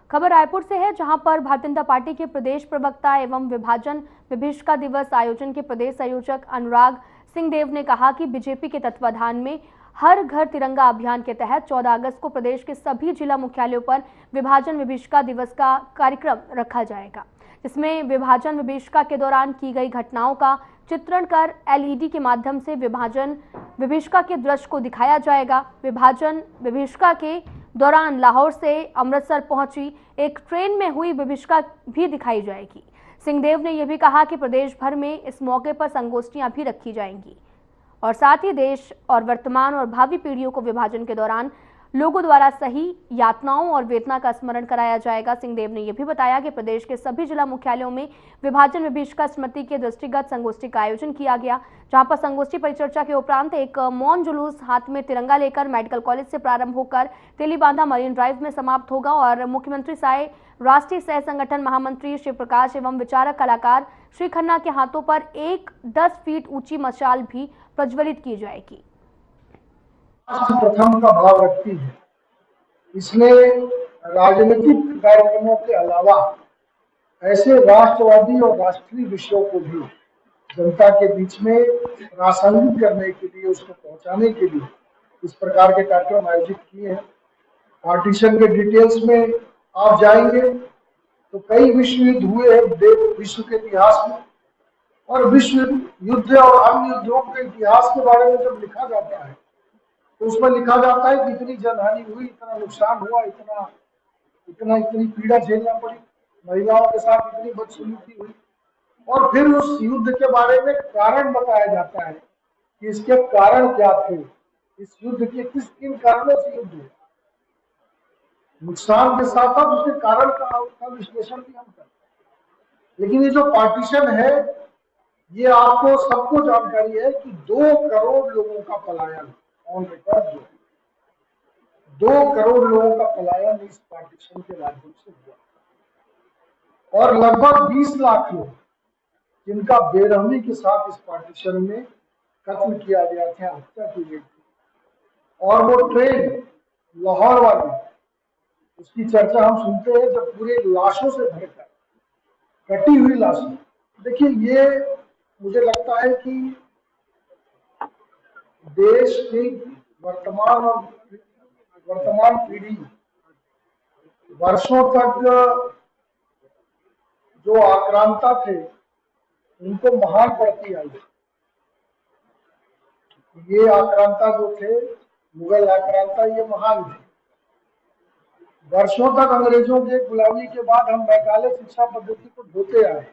खबर रायपुर से है, जहां पर भारतीय जनता पार्टी के प्रदेश प्रवक्ता एवं विभाजन विभीषिका दिवस आयोजन के प्रदेश संयोजक अनुराग सिंह देव ने कहा कि बीजेपी के तत्वाधान में हर घर तिरंगा अभियान के तहत 14 अगस्त को प्रदेश के सभी जिला मुख्यालयों पर विभाजन विभीषिका दिवस का कार्यक्रम रखा जाएगा, जिसमें विभाजन विभीषिका के दौरान की गई घटनाओं का चित्रण कर एलईडी के माध्यम से विभाजन विभीषिका के दृश्य को दिखाया जाएगा। विभाजन विभीषिका के दौरान लाहौर से अमृतसर पहुंची एक ट्रेन में हुई विभीषिका भी दिखाई जाएगी। सिंहदेव ने यह भी कहा कि प्रदेश भर में इस मौके पर संगोष्ठियां भी रखी जाएंगी और साथ ही देश और वर्तमान और भावी पीढ़ियों को विभाजन के दौरान लोगों द्वारा सही यातनाओं और वेदना का स्मरण कराया जाएगा। सिंहदेव ने यह भी बताया कि प्रदेश के सभी जिला मुख्यालयों में विभाजन विभीषिका स्मृति के दृष्टिगत संगोष्ठी का आयोजन किया गया, जहां पर संगोष्ठी परिचर्चा के उपरांत एक मौन जुलूस हाथ में तिरंगा लेकर मेडिकल कॉलेज से प्रारंभ होकर तेलीबांधा मरीन ड्राइव में समाप्त होगा और मुख्यमंत्री साय, राष्ट्रीय सह संगठन महामंत्री शिव प्रकाश एवं विचारक कलाकार श्री खन्ना के हाथों पर एक 10 फीट ऊंची मशाल भी प्रज्वलित की जाएगी। प्रथम का भाव रखती है, इसलिए राजनीतिक कार्यक्रमों के अलावा ऐसे राष्ट्रवादी और राष्ट्रीय विषयों को भी जनता के बीच में प्रासंगिक करने के लिए, उसको पहुंचाने के लिए इस प्रकार के कार्यक्रम आयोजित किए हैं। पार्टीशन के डिटेल्स में आप जाएंगे तो कई विश्व युद्ध हुए हैं विश्व के इतिहास में, और विश्व युद्ध और अन्य युद्धों के इतिहास के बारे में जब लिखा जाता है तो उसमें लिखा जाता है कि इतनी जनहानि हुई, इतना नुकसान हुआ, इतनी पीड़ा झेलना पड़ी, महिलाओं के साथ इतनी बदसलूकी हुई, और फिर उस युद्ध के बारे में कारण बताया जाता है कि इसके कारण क्या थे, इस युद्ध के किन कारणों से युद्ध हुआ। नुकसान के साथ साथ उसके कारण का विश्लेषण भी हम करते हैं। लेकिन ये जो पार्टीशन है, ये आपको सबको जानकारी है कि 2 करोड़ लोगों का पलायन ऑन रिकॉर्ड 2 करोड़ लोगों का पलायन इस पार्टीशन के माध्यम से हुआ, और लगभग 20 लाख लोग जिनका बेरहमी के साथ इस पार्टीशन में कत्ल किया गया था, हत्या की गई थी। और वो ट्रेन लाहौर वाली, उसकी चर्चा हम सुनते हैं जब पूरे लाशों से भरकर, कटी हुई लाशें। देखिए, ये मुझे लगता है कि देश की वर्तमान पीढ़ी वर्षों तक जो आक्रांता थे उनको महान पड़ती आई। ये आक्रांता जो थे, मुगल आक्रांता, ये महान थे। वर्षों तक अंग्रेजों के गुलामी के बाद हम मैकाले शिक्षा पद्धति को ढोते आए,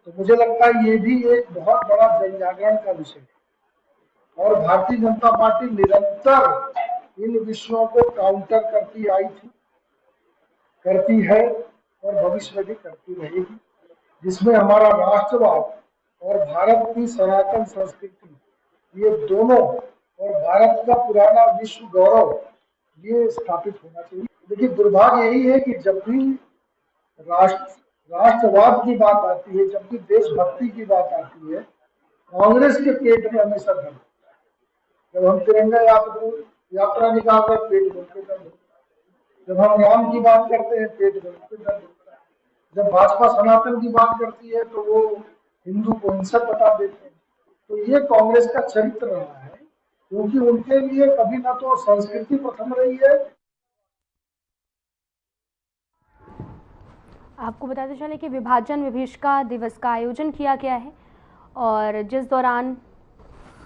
तो मुझे लगता है ये भी एक बहुत बड़ा जनजागरण का विषय है। और भारतीय जनता पार्टी निरंतर इन विषयों को काउंटर करती आई थी, करती है और भविष्य में भी करती रहेगी, जिसमें हमारा राष्ट्रवाद और भारत की सनातन संस्कृति, ये दोनों, और भारत का पुराना विश्व गौरव, ये स्थापित होना चाहिए। देखिए, दुर्भाग्य यही है कि जब भी राष्ट्रवाद की बात आती है, जब भी देशभक्ति की बात आती है, कांग्रेस के पेट में हमेशा दर्द होता है। जब हम तिरंगा यात्रा निकाल रहे, पेट भर के दर्द होता है। जब हम राम की बात करते हैं, पेट भर के दर्द होता है। जब भाजपा सनातन की बात करती है तो वो हिंदू को हिंसक बता देते हैं। तो ये कांग्रेस का चरित्र रहा है, क्योंकि उनके लिए कभी ना तो संस्कृति प्रथम रही है। आपको बताते चले कि विभाजन विभीषिका दिवस का आयोजन किया गया है और जिस दौरान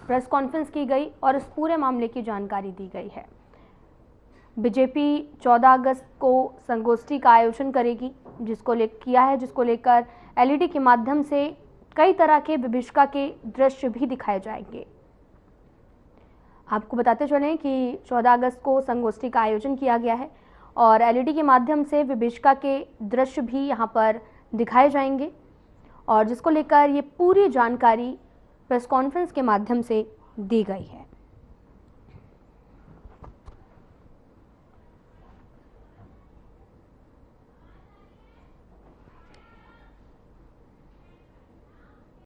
प्रेस कॉन्फ्रेंस की गई और इस पूरे मामले की जानकारी दी गई है। बीजेपी 14 अगस्त को संगोष्ठी का आयोजन करेगी, जिसको लेकर एलईडी के माध्यम से कई तरह के विभीषिका के दृश्य भी दिखाए जाएंगे। आपको बताते चलें कि 14 अगस्त को संगोष्ठी का आयोजन किया गया है और एलईडी के माध्यम से विभीषिका के दृश्य भी यहां पर दिखाए जाएंगे, और जिसको लेकर ये पूरी जानकारी प्रेस कॉन्फ्रेंस के माध्यम से दी गई है।